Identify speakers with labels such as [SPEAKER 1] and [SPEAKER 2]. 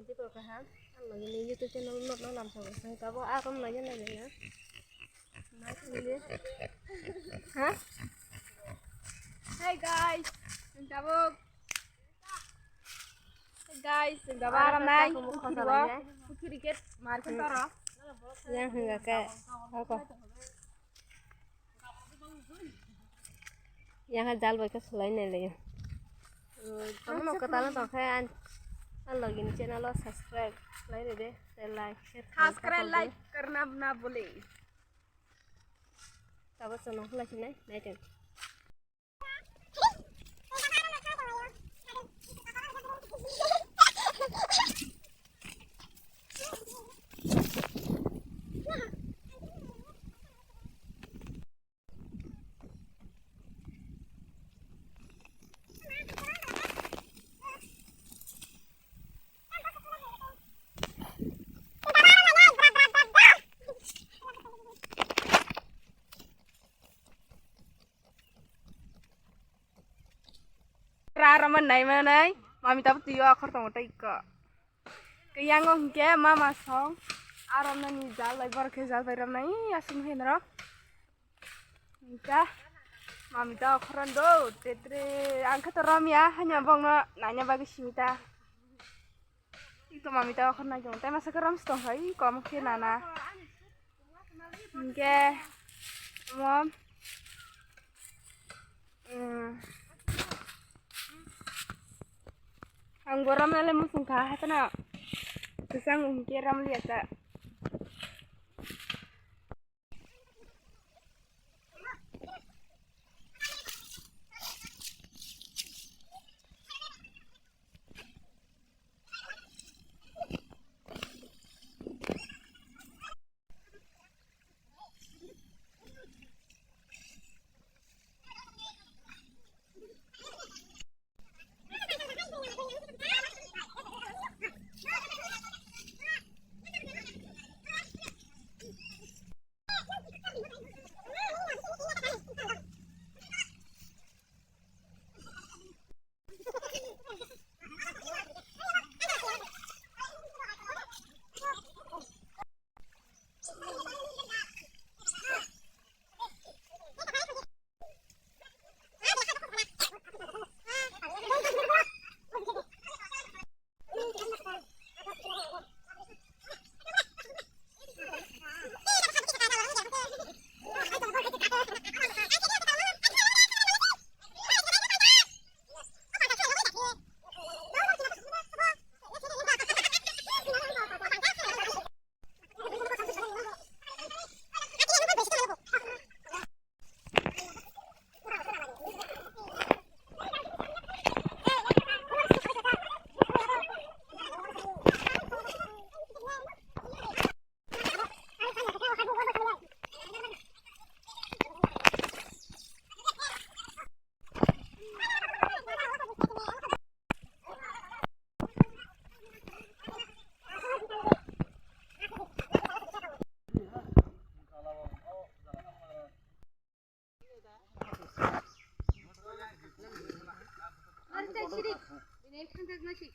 [SPEAKER 1] tiếp tục cái hám ăn là như YouTube channel nó làm sao mà cá bó a con này như này nữa nói cái gì hả hey guys xin chào bố hey guys xin chào ba năm nay cricket market taro yang enggak kayak apa yang jal baik selain ini kamu mau ketahuan toh kayak an login channel lo subscribe like deh like share
[SPEAKER 2] subscribe like करना ना बोले
[SPEAKER 1] kabar senang lah sini naik
[SPEAKER 2] Ramen này mà này mami tahu tiyo akhir tong tai ka yang ngong ke mama song aram na ni jal lai bar ke jal bai ram nai asum hen ro ka mami tahu akhiran do tetre angka to ram ya hanya bang na nanya bagi simita itu mami tahu akhiran na jong tai masa ke ram stong hai kom ke nana ke mom ang goram na lemu sungka hatana kusang ungkiram liata
[SPEAKER 1] ini kan nasi